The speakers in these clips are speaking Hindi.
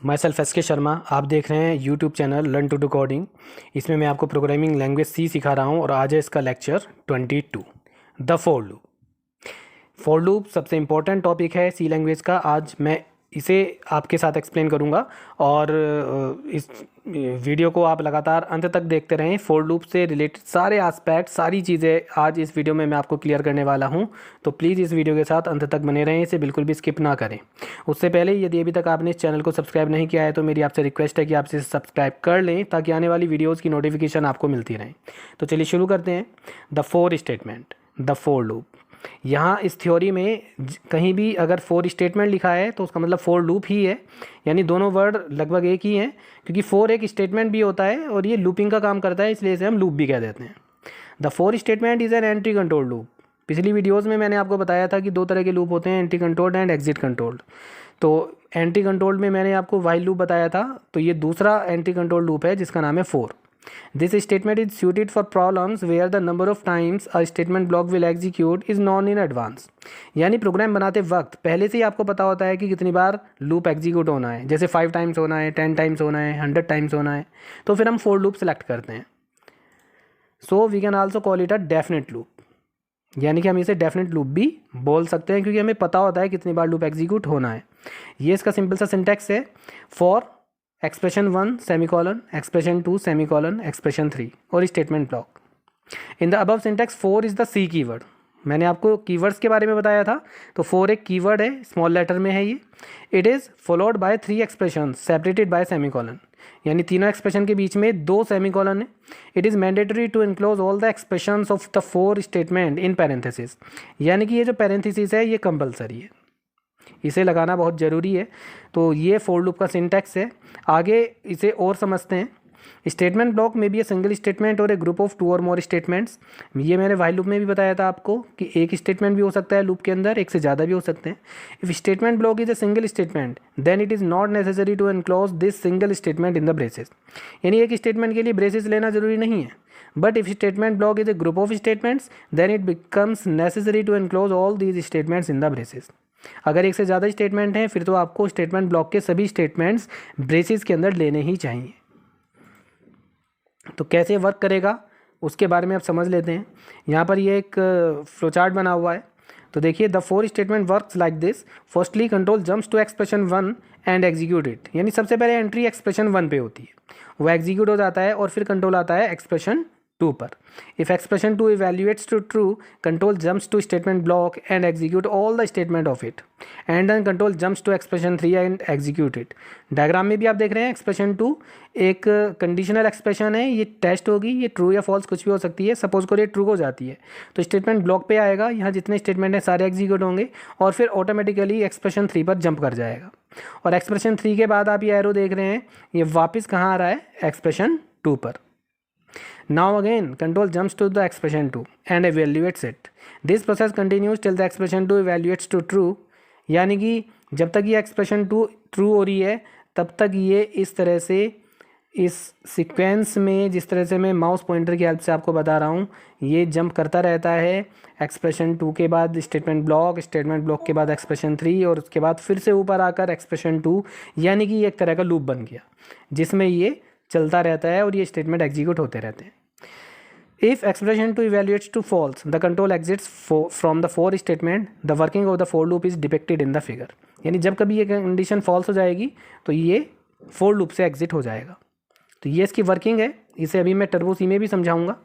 माई सेल्फ एस के शर्मा। आप देख रहे हैं YouTube channel learn to do coding. इसमें मैं आपको प्रोग्रामिंग लैंग्वेज सी सिखा रहा हूँ और आज है इसका lecture 22 the for loop. For loop सबसे इम्पोर्टेंट टॉपिक है सी लैंग्वेज का। आज मैं इसे आपके साथ एक्सप्लेन करूँगा और इस वीडियो को आप लगातार अंत तक देखते रहें। फोर लूप से रिलेटेड सारे एस्पेक्ट, सारी चीज़ें आज इस वीडियो में मैं आपको क्लियर करने वाला हूं। तो प्लीज़ इस वीडियो के साथ अंत तक बने रहें, इसे बिल्कुल भी स्किप ना करें। उससे पहले यदि अभी तक आपने इस चैनल को सब्सक्राइब नहीं किया है तो मेरी आपसे रिक्वेस्ट है कि आप इसे सब्सक्राइब कर लें ताकि आने वाली वीडियोज़ की नोटिफिकेशन आपको मिलती रहें। तो चलिए शुरू करते हैं। The for statement, the for loop. यहाँ इस थ्योरी में कहीं भी अगर फोर स्टेटमेंट लिखा है तो उसका मतलब फोर लूप ही है, यानी दोनों वर्ड लगभग एक ही हैं, क्योंकि फोर एक स्टेटमेंट भी होता है और ये लूपिंग का काम करता है, इसलिए इसे हम लूप भी कह देते हैं। The for statement is an entry control loop. पिछली वीडियोज़ में मैंने आपको बताया था कि दो तरह के लूप होते हैं, entry controlled and exit controlled. तो एंट्री कंट्रोल्ड में मैंने आपको वाइल लूप बताया था, तो ये दूसरा एंट्री कंट्रोल लूप है जिसका नाम है four. This statement is suited for problems where the number of times a statement block will execute is known in advance। यानी प्रोग्राम बनाते वक्त पहले से ही आपको पता होता है कि कितनी बार लूप एग्जीक्यूट होना है, जैसे 5 टाइम्स होना है, 10 टाइम्स होना है, 100 टाइम्स होना है, तो फिर हम फोर लूप सेलेक्ट करते हैं। So we can also call it a definite loop, यानी कि हम इसे डेफिनेट लूप भी बोल सकते हैं क्योंकि हमें पता होता है कितनी बार लूप एग्जीक्यूट होना है। ये इसका सिंपल सा सिंटैक्स है। For expression 1 semicolon, expression 2 semicolon, expression 3 और statement block. In the above syntax 4 is the C keyword. मैंने आपको कीवर्ड्स के बारे में बताया था, तो 4 एक कीवर्ड है, स्मॉल लेटर में है ये। It is followed by 3 expression separated by semicolon, यानी तीनों एक्सप्रेशन के बीच में 2 सेमीकॉलन है। It is mandatory to enclose all the expressions of the 4 statement in parenthesis, यानी कि ये जो पैरेंथेसिस है ये कंपलसरी है, इसे लगाना बहुत ज़रूरी है। तो ये फोर लूप का सिंटैक्स है। आगे इसे और समझते हैं। स्टेटमेंट ब्लॉक में भी ए सिंगल स्टेटमेंट और ए ग्रुप ऑफ 2 और मोर स्टेटमेंट्स। ये मैंने वाइल लूप में भी बताया था आपको कि एक स्टेटमेंट भी हो सकता है लूप के अंदर, एक से ज़्यादा भी हो सकते हैं। If statement block is a single statement then it is not necessary to enclose this single statement in the braces, यानी एक स्टेटमेंट के लिए ब्रेसेस लेना ज़रूरी नहीं है। But if statement block is a group of statements then it becomes necessary to enclose all these statements in the braces. अगर एक से ज़्यादा स्टेटमेंट हैं फिर तो आपको स्टेटमेंट ब्लॉक के सभी स्टेटमेंट्स ब्रेसेस के अंदर लेने ही चाहिए। तो कैसे वर्क करेगा उसके बारे में आप समझ लेते हैं। यहाँ पर ये एक फ्लोचार्ट बना हुआ है, तो देखिए the for statement works like this. Firstly control jumps to expression 1 and execute it, यानी सबसे पहले एंट्री एक्सप्रेशन 1 पे होती है, वो एग्जीक्यूट हो जाता है और फिर कंट्रोल आता है एक्सप्रेशन 2 पर। If expression 2 evaluates to true control jumps to statement block and execute all the statement of it and then control jumps to expression 3 and execute it. Diagram में भी आप देख रहे हैं एक्सप्रेशन 2 एक कंडीशनल एक्सप्रेशन है, ये टेस्ट होगी, ये ट्रू या फॉल्स कुछ भी हो सकती है। सपोज करो ये ट्रू हो जाती है तो स्टेटमेंट ब्लॉक पे आएगा, यहाँ जितने स्टेटमेंट हैं सारे एग्जीक्यूट होंगे और फिर ऑटोमेटिकली एक्सप्रेशन 3 पर जंप कर जाएगा। और एक्सप्रेशन 3 के बाद आप ये एरो देख रहे हैं, ये वापस कहाँ आ रहा है, एक्सप्रेशन 2 पर। Now again control jumps to the expression 2 and evaluates it. This process continues till the expression 2 evaluates to true, यानी कि जब तक ये एक्सप्रेशन 2 ट्रू हो रही है तब तक ये इस तरह से इस सीक्वेंस में, जिस तरह से मैं माउस पॉइंटर की हेल्प से आपको बता रहा हूँ, ये जंप करता रहता है। एक्सप्रेशन 2 के बाद स्टेटमेंट ब्लॉक के बाद एक्सप्रेशन 3 और उसके बाद फिर से ऊपर आकर एक्सप्रेशन 2, यानी कि ये एक तरह का लूप बन गया जिसमें ये चलता रहता है और ये स्टेटमेंट एग्जीक्यूट होते रहते हैं। If expression 2 evaluates to false, the control exits from the for statement. The working of the for loop is depicted in the figure. यानी जब कभी ये कंडीशन फॉल्स हो जाएगी तो ये for loop से एग्जिट हो जाएगा। तो ये इसकी वर्किंग है, इसे अभी मैं टर्बो सी में भी समझाऊंगा।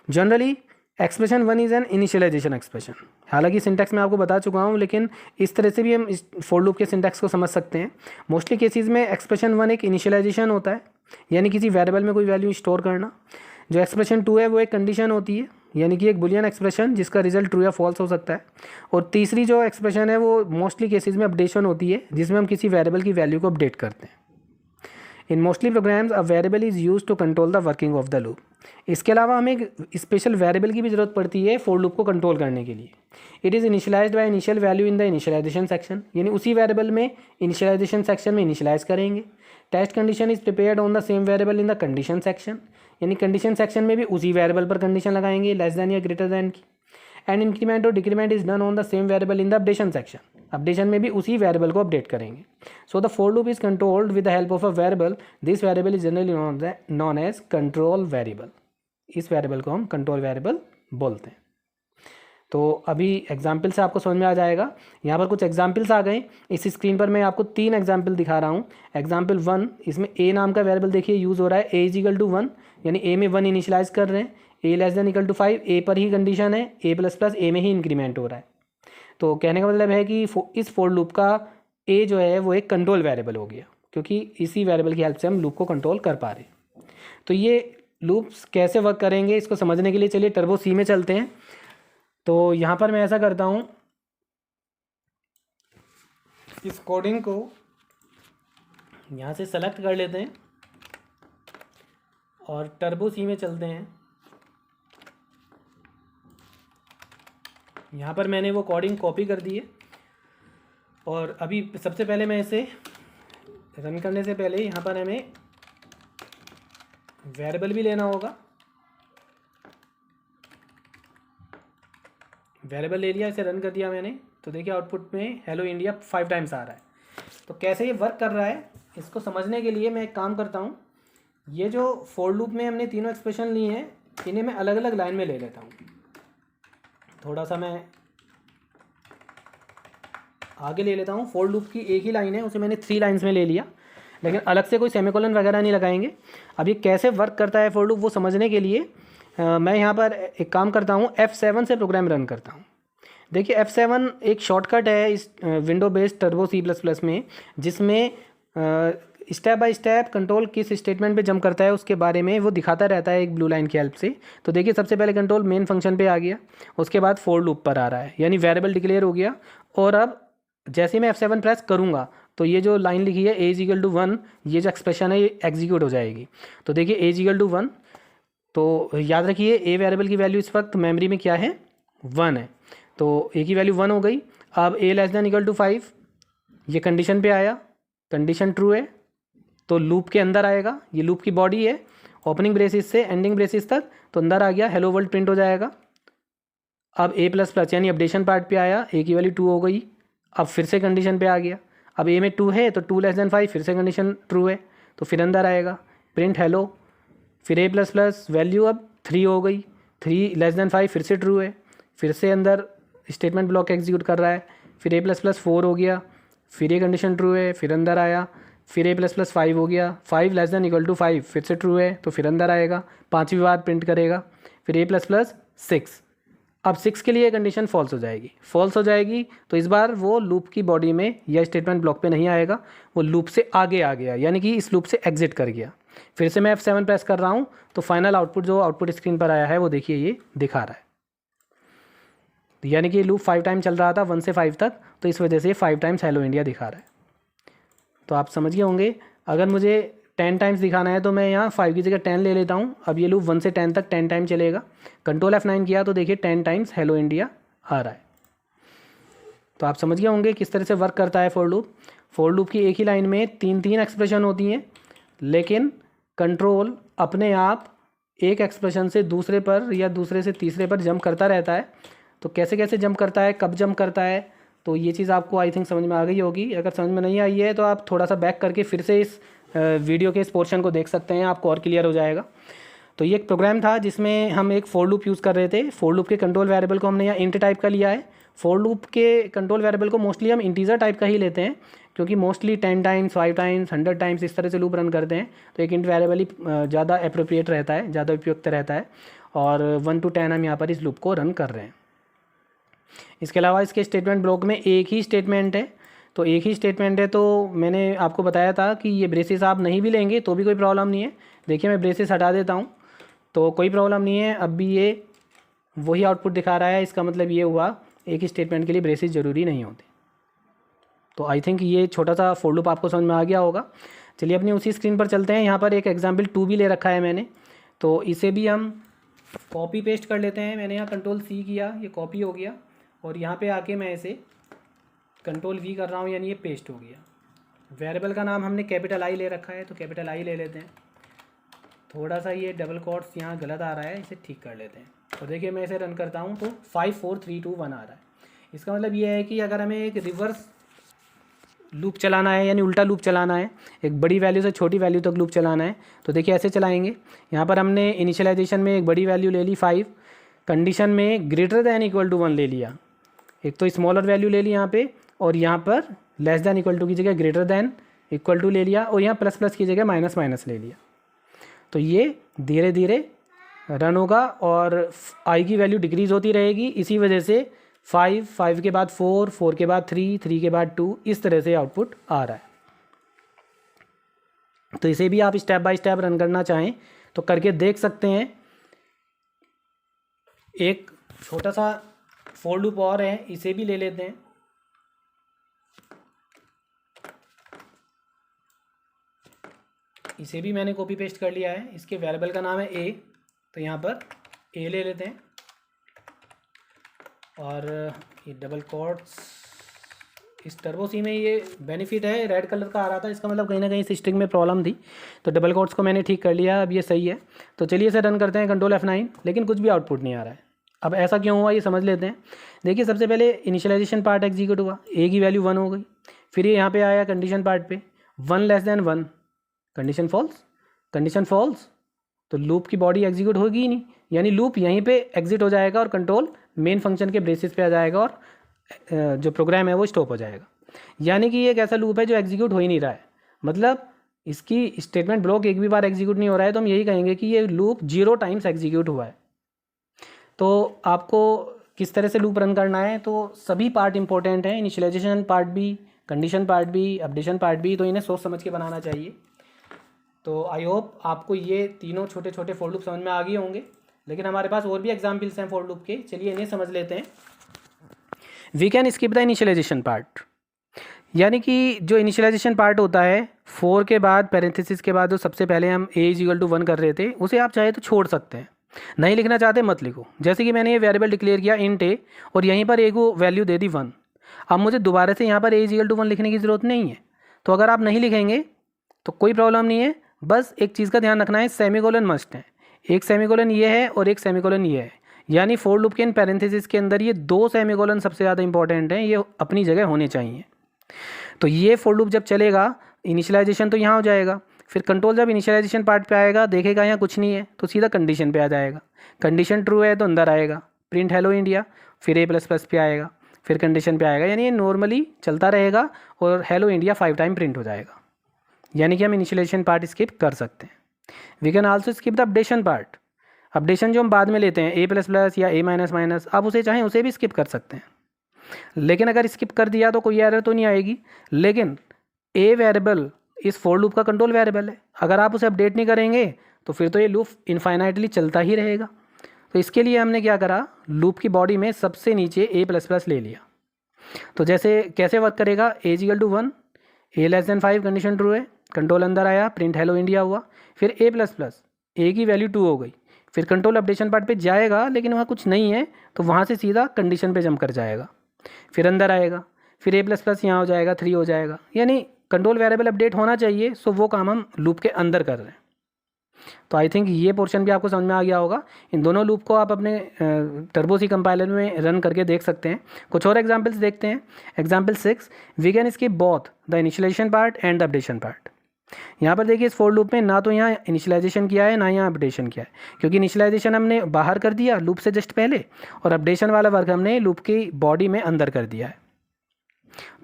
Generally expression 1 is an initialization expression. हालांकि सिंटैक्स मैं आपको बता चुका हूँ, लेकिन इस तरह से भी हम इस फॉर लूप के सिंटैक्स को समझ सकते हैं। मोस्टली केसेस में एक्सप्रेशन 1 एक इनिशियलाइजेशन होता है, यानी किसी वेरिएबल में कोई वैल्यू स्टोर करना। जो एक्सप्रेशन 2 है वो एक कंडीशन होती है, यानी कि एक बुलियन एक्सप्रेशन जिसका रिजल्ट ट्रू या फॉल्स हो सकता है। और तीसरी जो एक्सप्रेशन है वो मोस्टली केसेस में अपडेशन होती है, जिसमें हम किसी वेरिएबल की वैल्यू को अपडेट करते हैं। In mostly programs a variable is use to control the working of the loop. इसके अलावा हमें एक स्पेशल वेरिएबल की भी ज़रूरत पड़ती है फॉर लूप को कंट्रोल करने के लिए। It is initialized by initial value in the initialization section, यानी उसी वेरिएबल में इनिशियलाइजेशन सेक्शन में इनिशियलाइज करेंगे। Test condition is prepared on the same variable in the condition section, यानी कंडीशन सेक्शन में भी उसी वेरिएबल पर कंडीशन लगाएंगे लेस देन या ग्रेटर देन की। एंड इंक्रीमेंट और decrement is done on the same variable in the updation section. Updation में भी उसी वेरिएबल को अपडेट करेंगे। So the for loop is controlled with the help of a variable, this variable is generally known as control variable. इस वेरिएबल को हम कंट्रोल वेरिएबल बोलते हैं। तो अभी एग्जाम्पल से आपको समझ में आ जाएगा। यहाँ पर कुछ एग्जाम्पल्स आ गए। इस स्क्रीन पर मैं आपको 3 एग्जाम्पल दिखा रहा हूँ। एग्जाम्पल 1, इसमें ए नाम का वेरिएबल देखिए यूज़ हो रहा है, ए इज इक्वल टू 1, यानी ए में 1 इनिशियलाइज कर रहे हैं। ए लेस देन इक्वल टू 5, ए पर ही कंडीशन है, ए प्लस प्लस ए में ही इंक्रीमेंट हो रहा है। तो कहने का मतलब है कि इस फोर लूप का ए जो है वो एक कंट्रोल वेरिएबल हो गया, क्योंकि इसी वेरिएबल की हेल्प से हम लूप को कंट्रोल कर पा रहे हैं। तो ये लूप्स कैसे वर्क करेंगे इसको समझने के लिए चलिए टर्बो सी में चलते हैं। तो यहाँ पर मैं ऐसा करता हूँ, इस कोडिंग को यहाँ से सेलेक्ट कर लेते हैं और टर्बो सी में चलते हैं। यहाँ पर मैंने वो कोडिंग कॉपी कर दी है और अभी सबसे पहले मैं इसे रन करने से पहले यहाँ पर हमें वेरिएबल भी लेना होगा। वेरिएबल ले लिया, इसे रन कर दिया मैंने, तो देखिए आउटपुट में हेलो इंडिया 5 टाइम्स आ रहा है। तो कैसे ये वर्क कर रहा है इसको समझने के लिए मैं एक काम करता हूँ, ये जो फोर लूप में हमने तीनों एक्सप्रेशन ली हैं इन्हें मैं अलग अलग लाइन में ले लेता हूँ। थोड़ा सा मैं आगे ले लेता हूँ। फोर लूप की एक ही लाइन है, उसे मैंने 3 लाइन्स में ले लिया, लेकिन अलग से कोई सेमीकोलन वगैरह नहीं लगाएंगे। अब ये कैसे वर्क करता है फोर लूप वो समझने के लिए मैं यहाँ पर एक काम करता हूँ, F7 से प्रोग्राम रन करता हूँ। देखिए F7 एक शॉर्टकट है इस विंडो बेस्ड टर्बो C++ में, जिसमें स्टेप बाय स्टेप कंट्रोल किस स्टेटमेंट पे जंप करता है उसके बारे में वो दिखाता रहता है एक ब्लू लाइन की हेल्प से। तो देखिए सबसे पहले कंट्रोल मेन फंक्शन पे आ गया, उसके बाद फोर लूप पर आ रहा है, यानी वेरिएबल डिक्लेयर हो गया। और अब जैसे ही मैं F7 प्रेस करूँगा तो ये जो लाइन लिखी है ए इज इक्वल टू 1, ये जो एक्सप्रेशन है ये एग्जीक्यूट हो जाएगी। तो देखिए ए इज इक्वल टू 1, तो याद रखिए ए वेरिएबल की वैल्यू इस वक्त मेमोरी में क्या है, 1 है। तो ए की वैल्यू 1 हो गई। अब ए लेस देन इक्वल टू 5, ये कंडीशन पे आया, कंडीशन ट्रू है तो लूप के अंदर आएगा। ये लूप की बॉडी है, ओपनिंग ब्रेसिस से एंडिंग ब्रेसिस तक, तो अंदर आ गया, हेलो वर्ल्ड प्रिंट हो जाएगा। अब ए प्लस प्लस यानी अपडेशन पार्ट पे आया, ए की वैल्यू 2 हो गई। अब फिर से कंडीशन पे आ गया, अब ए में 2 है तो 2 लेस देन 5, फिर से कंडीशन ट्रू है तो फिर अंदर आएगा, प्रिंट हेलो। फिर ए प्लस प्लस वैल्यू अब 3 हो गई, 3 लेस देन 5 फिर से ट्रू है, फिर से अंदर स्टेटमेंट ब्लॉक एग्जीक्यूट कर रहा है। फिर ए प्लस प्लस 4 हो गया, फिर ये कंडीशन ट्रू है, फिर अंदर आया। फिर ए प्लस प्लस 5 हो गया, 5 लेस देन इक्वल टू 5 फिर से ट्रू है तो फिर अंदर आएगा, 5वीं बार प्रिंट करेगा। फिर ए प्लस प्लस 6, अब 6 के लिए कंडीशन फॉल्स हो जाएगी। फॉल्स हो जाएगी तो इस बार वो लूप की बॉडी में या स्टेटमेंट ब्लॉक पे नहीं आएगा, वो लूप से आगे आ गया, यानी कि इस लूप से एग्जिट कर गया। फिर से मैं F7 प्रेस कर रहा हूँ तो फाइनल आउटपुट जो आउटपुट स्क्रीन पर आया है वो देखिए ये दिखा रहा है, यानी कि लूप 5 टाइम चल रहा था 1 से 5 तक, तो इस वजह से 5 टाइम्स हेलो इंडिया दिखा रहा है। तो आप समझ गए होंगे। अगर मुझे 10 टाइम्स दिखाना है तो मैं यहाँ 5 की जगह 10 ले लेता हूँ। अब ये लूप 1 से 10 तक 10 टाइम चलेगा। कंट्रोल F9 किया तो देखिए 10 टाइम्स हेलो इंडिया आ रहा है। तो आप समझ गए होंगे किस तरह से वर्क करता है फोर लूप। फोर लूप की एक ही लाइन में 3 एक्सप्रेशन होती हैं, लेकिन कंट्रोल अपने आप एक एक्सप्रेशन से दूसरे पर या दूसरे से तीसरे पर जंप करता रहता है। तो कैसे कैसे जंप करता है, कब जंप करता है, तो ये चीज़ आपको आई थिंक समझ में आ गई होगी। अगर समझ में नहीं आई है तो आप थोड़ा सा बैक करके फिर से इस वीडियो के इस पोर्शन को देख सकते हैं, आपको और क्लियर हो जाएगा। तो ये एक प्रोग्राम था जिसमें हम एक फोर लूप यूज़ कर रहे थे। फोर लूप के कंट्रोल वेरिएबल को हमने यहाँ इंट टाइप का लिया है। फोर लूप के कंट्रोल वेरिएबल को मोस्टली हम इंटीजर टाइप का ही लेते हैं, क्योंकि मोस्टली 10 टाइम्स 5 टाइम्स 100 टाइम्स इस तरह से लूप रन करते हैं। तो एक इंट वेरिएबल ही ज़्यादा अप्रोप्रिएट रहता है, ज़्यादा उपयुक्त रहता है। और 1 to 10 हम यहाँ पर इस लूप को रन कर रहे हैं। इसके अलावा इसके स्टेटमेंट ब्लॉक में एक ही स्टेटमेंट है, तो एक ही स्टेटमेंट है। तो मैंने आपको बताया था कि ये ब्रेसेस आप नहीं भी लेंगे तो भी कोई प्रॉब्लम नहीं है। देखिए मैं ब्रेसेस हटा देता हूँ तो कोई प्रॉब्लम नहीं है, अब भी ये वही आउटपुट दिखा रहा है। इसका मतलब ये हुआ एक ही स्टेटमेंट के लिए ब्रेसेस ज़रूरी नहीं होते। तो आई थिंक ये छोटा सा फोर लूप आपको समझ में आ गया होगा। चलिए अपनी उसी स्क्रीन पर चलते हैं। यहाँ पर एक एग्जाम्पल 2 भी ले रखा है मैंने, तो इसे भी हम कॉपी पेस्ट कर लेते हैं। मैंने यहाँ कंट्रोल C किया, ये कॉपी हो गया, और यहाँ पे आके मैं इसे कंट्रोल V कर रहा हूँ, यानी ये पेस्ट हो गया। वेरिएबल का नाम हमने कैपिटल I ले रखा है, तो कैपिटल I ले लेते हैं। थोड़ा सा ये डबल कोट्स यहाँ गलत आ रहा है, इसे ठीक कर लेते हैं। तो देखिए मैं इसे रन करता हूँ तो 5 4 3 2 1 आ रहा है। इसका मतलब ये है कि अगर हमें एक रिवर्स लूप चलाना है, यानी उल्टा लूप चलाना है, एक बड़ी वैल्यू से छोटी वैल्यू तक लूप चलाना है, तो देखिए ऐसे चलाएंगे। यहाँ पर हमने इनिशियलाइजेशन में एक बड़ी वैल्यू ले ली 5, कंडीशन में ग्रेटर दैन इक्वल टू 1 ले लिया, एक तो स्मॉलर वैल्यू ले ली यहाँ पे, और यहाँ पर लेस दैन इक्वल टू की जगह ग्रेटर दैन इक्वल टू ले लिया, और यहाँ प्लस प्लस की जगह माइनस माइनस ले लिया। तो ये धीरे धीरे रन होगा और आई की वैल्यू डिक्रीज़ होती रहेगी। इसी वजह से 5, 5 के बाद 4, 4 के बाद 3, 3 के बाद 2, इस तरह से आउटपुट आ रहा है। तो इसे भी आप स्टेप बाय स्टेप रन करना चाहें तो करके देख सकते हैं। एक छोटा सा फॉर लूप और है, इसे भी ले लेते हैं। इसे भी मैंने कॉपी पेस्ट कर लिया है। इसके वेरिएबल का नाम है ए, तो यहाँ पर ए ले लेते हैं, और ये डबल कोट्स। इस टर्बो सी में ये बेनिफिट है, रेड कलर का आ रहा था, इसका मतलब कहीं ना कहीं इस स्ट्रिंग में प्रॉब्लम थी, तो डबल कोट्स को मैंने ठीक कर लिया, अब ये सही है। तो चलिए इसे रन करते हैं, कंट्रोल F9, लेकिन कुछ भी आउटपुट नहीं आ रहा है। अब ऐसा क्यों हुआ ये समझ लेते हैं। देखिए सबसे पहले इनिशियलाइजेशन पार्ट एग्जीक्यूट हुआ, ए की वैल्यू 1 हो गई, फिर ये यहाँ पे आया कंडीशन पार्ट पे 1 less than 1, condition false, condition false, तो लूप की बॉडी एग्जीक्यूट होगी ही नहीं, यानी लूप यहीं पे एग्जिट हो जाएगा और कंट्रोल मेन फंक्शन के बेसिस पे आ जाएगा और जो प्रोग्राम है वो स्टॉप हो जाएगा। यानी कि ये एक ऐसा लूप है जो एग्जीक्यूट हो ही नहीं रहा है, मतलब इसकी स्टेटमेंट ब्लॉक एक भी बार एग्जीक्यूट नहीं हो रहा है, तो हम यही कहेंगे कि ये लूप 0 टाइम्स एग्जीक्यूट हुआ है। तो आपको किस तरह से लूप रन करना है, तो सभी पार्ट इंपॉर्टेंट हैं, इनिशियलाइजेशन पार्ट भी, कंडीशन पार्ट भी, अपडेशन पार्ट भी, तो इन्हें सोच समझ के बनाना चाहिए। तो आई होप आपको ये तीनों छोटे छोटे फॉर लूप समझ में आ गए होंगे, लेकिन हमारे पास और भी एग्जाम्पल्स हैं फॉर लूप के, चलिए इन्हें समझ लेते हैं। We can skip the initialization part, यानी कि जो इनिशियलाइजेशन पार्ट होता है 4 के बाद पैरेंथेसिस के बाद जो सबसे पहले हम a = 1 कर रहे थे, उसे आप चाहे तो छोड़ सकते हैं, नहीं लिखना चाहते मत लिखो। जैसे कि मैंने ये वेरिएबल डिक्लेयर किया इंट a, और यहीं पर a को वैल्यू दे दी 1। अब मुझे दोबारा से यहाँ पर a = 1 लिखने की ज़रूरत नहीं है, तो अगर आप नहीं लिखेंगे तो कोई प्रॉब्लम नहीं है, बस एक चीज़ का ध्यान रखना है, सेमीकोलन मस्ट है, एक सेमीकोलन ये है और एक सेमीकोलन ये है, यानी फॉर लूप के इन पैरेंथेसिस के अंदर ये 2 सेमीकोलन सबसे ज़्यादा इंपॉर्टेंट हैं, ये अपनी जगह होने चाहिए। तो ये फॉर लूप जब चलेगा, इनिशियलाइजेशन तो यहाँ हो जाएगा, फिर कंट्रोल जब इनिशियलाइजेशन पार्ट पे आएगा, देखेगा यहाँ कुछ नहीं है, तो सीधा कंडीशन पे आ जाएगा, कंडीशन ट्रू है तो अंदर आएगा, प्रिंट हेलो इंडिया, फिर A++ पे आएगा, फिर कंडीशन पे आएगा, यानी ये नॉर्मली चलता रहेगा और हेलो इंडिया 5 टाइम प्रिंट हो जाएगा। यानी कि हम इनिशियलाइजेशन पार्ट स्किप कर सकते हैं। We can also skip the updation part, updation जो हम बाद में लेते हैं A++ या A-, आप उसे चाहें उसे भी स्किप कर सकते हैं, लेकिन अगर स्किप कर दिया तो कोई एरर तो नहीं आएगी। लेकिन ए वेरिएबल इस फॉर लूप का कंट्रोल वेरिएबल है, अगर आप उसे अपडेट नहीं करेंगे तो फिर तो ये लूप इनफाइनाइटली चलता ही रहेगा। तो इसके लिए हमने क्या करा, लूप की बॉडी में सबसे नीचे A++ ले लिया। तो जैसे कैसे वर्क करेगा, a = 1, A <5 कंडीशन ट्रू है, कंट्रोल अंदर आया, प्रिंट हेलो इंडिया हुआ, फिर A++ a की वैल्यू 2 हो गई, फिर कंट्रोल अपडेशन पार्ट पे जाएगा, लेकिन वहाँ कुछ नहीं है तो वहाँ से सीधा कंडीशन पे जंप कर जाएगा, फिर अंदर आएगा, फिर A++ यहाँ हो जाएगा, 3 हो जाएगा, यानी कंट्रोल वेरिएबल अपडेट होना चाहिए। सो वो काम हम लूप के अंदर कर रहे हैं। तो आई थिंक ये पोर्शन भी आपको समझ में आ गया होगा। इन दोनों लूप को आप अपने टर्बो सी कंपाइलर में रन करके देख सकते हैं। कुछ और एग्जांपल्स देखते हैं। Example 6, we can skip both the initialization part and the updation part. यहाँ पर देखिए इस फॉर लूप में ना तो यहाँ इनिशियलाइजेशन किया है ना यहाँ अपडेशन किया है, क्योंकि इनिशियलाइजेशन हमने बाहर कर दिया लूप से जस्ट पहले, और अपडेशन वाला वर्क हमने लूप की बॉडी में अंदर कर दिया है।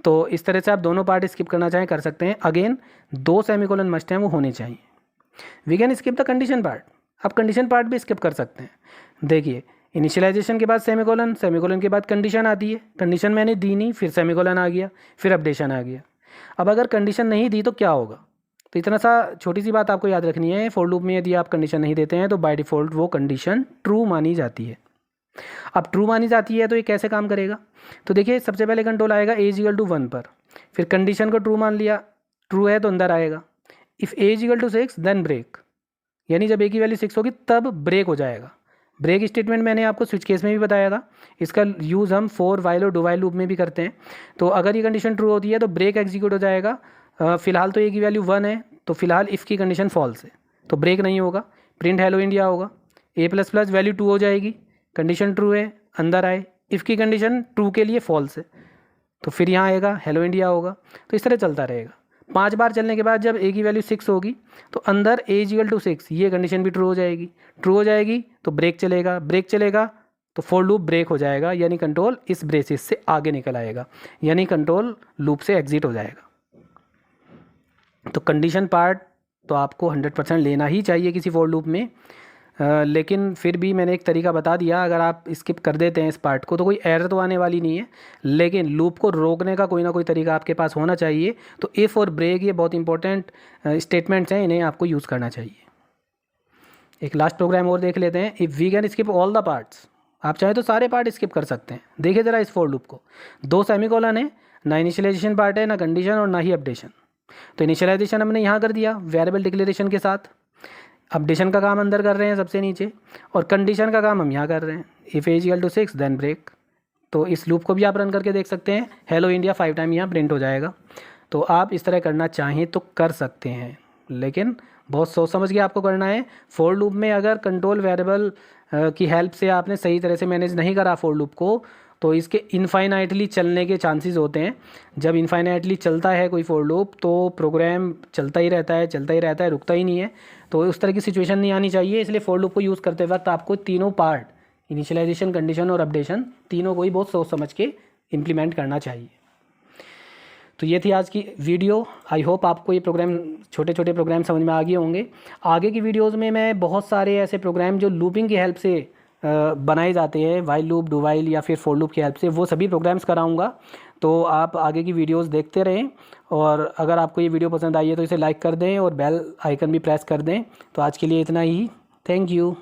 तो इस तरह से आप दोनों पार्ट स्किप करना चाहें कर सकते हैं। अगेन 2 सेमीकोलन मस्ट हैं, वो होने चाहिए। We can skip the condition part, आप कंडीशन पार्ट भी स्किप कर सकते हैं। देखिए इनिशियलाइजेशन के बाद सेमीकोलन, सेमीकोलन के बाद कंडीशन आती है, कंडीशन मैंने दी नहीं, फिर सेमीकोलन आ गया, फिर अपडेशन आ गया। अब अगर कंडीशन नहीं दी तो क्या होगा, तो इतना सा छोटी सी बात आपको याद रखनी है। फॉर लूप में यदि आप कंडीशन नहीं देते हैं तो बाय डिफ़ॉल्ट वो कंडीशन ट्रू मानी जाती है। अब ट्रू मानी जाती है तो ये कैसे काम करेगा, तो देखिए सबसे पहले कंट्रोल आएगा a = 1 पर, फिर कंडीशन को ट्रू मान लिया, ट्रू है तो अंदर आएगा। इफ़ a = 6 देन ब्रेक, यानी जब a की वैल्यू 6 होगी तब ब्रेक हो जाएगा। ब्रेक स्टेटमेंट मैंने आपको स्विच केस में भी बताया था, इसका यूज़ हम फॉर वाइल और डू वाइल लूप में भी करते हैं। तो अगर ये कंडीशन ट्रू होती है तो ब्रेक एग्जीक्यूट हो जाएगा। फ़िलहाल तो a की वैल्यू 1 है, तो फिलहाल इफ़ की कंडीशन फॉल्स है तो ब्रेक नहीं होगा, प्रिंट हेलो इंडिया होगा। A++ वैल्यू 2 हो जाएगी, कंडीशन ट्रू है, अंदर आए, इफ़ की कंडीशन ट्रू के लिए फॉल्स है तो फिर यहाँ आएगा हेलो इंडिया होगा। तो इस तरह चलता रहेगा। 5 बार चलने के बाद जब ए की वैल्यू 6 होगी तो अंदर ए इज इक्वल टू 6 ये कंडीशन भी ट्रू हो जाएगी। ट्रू हो जाएगी तो ब्रेक चलेगा, ब्रेक चलेगा तो फॉर लूप ब्रेक हो जाएगा, यानी कंट्रोल इस ब्रेसिस से आगे निकल आएगा, यानी कंट्रोल लूप से एग्जिट हो जाएगा। तो कंडीशन पार्ट तो आपको 100% लेना ही चाहिए किसी फॉर लूप में, लेकिन फिर भी मैंने एक तरीका बता दिया, अगर आप स्किप कर देते हैं इस पार्ट को तो कोई एरर तो आने वाली नहीं है, लेकिन लूप को रोकने का कोई ना कोई तरीका आपके पास होना चाहिए। तो इफ़ और ब्रेक ये बहुत इंपॉर्टेंट स्टेटमेंट्स हैं, इन्हें आपको यूज़ करना चाहिए। एक लास्ट प्रोग्राम और देख लेते हैं। If we can skip all the parts, आप चाहें तो सारे पार्ट स्किप कर सकते हैं। देखिए ज़रा इस फॉर लूप को, 2 सेमीकोलन है, ना इनिशियलाइजेशन पार्ट है, ना कंडीशन और ना ही अपडेशन। तो इनिशियलाइजेशन हमने यहाँ कर दिया वेरिएबल डिक्लेरेशन के साथ, अपडेशन का काम अंदर कर रहे हैं सबसे नीचे, और कंडीशन का काम हम यहाँ कर रहे हैं। If as equal to 6 then break. तो इस लूप को भी आप रन करके देख सकते हैं, हेलो इंडिया 5 टाइम यहाँ प्रिंट हो जाएगा। तो आप इस तरह करना चाहें तो कर सकते हैं, लेकिन बहुत सोच समझ के आपको करना है। फॉर लूप में अगर कंट्रोल वेरिएबल की हेल्प से आपने सही तरह से मैनेज नहीं करा फॉर लूप को, तो इसके इनफाइनाइटली चलने के चांसेस होते हैं। जब इनफाइनाइटली चलता है कोई फॉर लूप तो प्रोग्राम चलता ही रहता है, चलता ही रहता है, रुकता ही नहीं है। तो उस तरह की सिचुएशन नहीं आनी चाहिए, इसलिए फॉर लूप को यूज़ करते वक्त आपको तीनों पार्ट, इनिशियलाइजेशन, कंडीशन और अपडेशन, तीनों को ही बहुत सोच समझ के इम्प्लीमेंट करना चाहिए। तो ये थी आज की वीडियो। आई होप आपको ये प्रोग्राम, छोटे छोटे प्रोग्राम समझ में आ गए होंगे। आगे की वीडियोज़ में मैं बहुत सारे ऐसे प्रोग्राम जो लूपिंग की हेल्प से बनाए जाते हैं, वाइल लूप, डू वाइल या फिर फॉर लूप की हेल्प से, वो सभी प्रोग्राम्स कराऊंगा। तो आप आगे की वीडियोस देखते रहें, और अगर आपको ये वीडियो पसंद आई है तो इसे लाइक कर दें और बेल आइकन भी प्रेस कर दें। तो आज के लिए इतना ही। Thank you.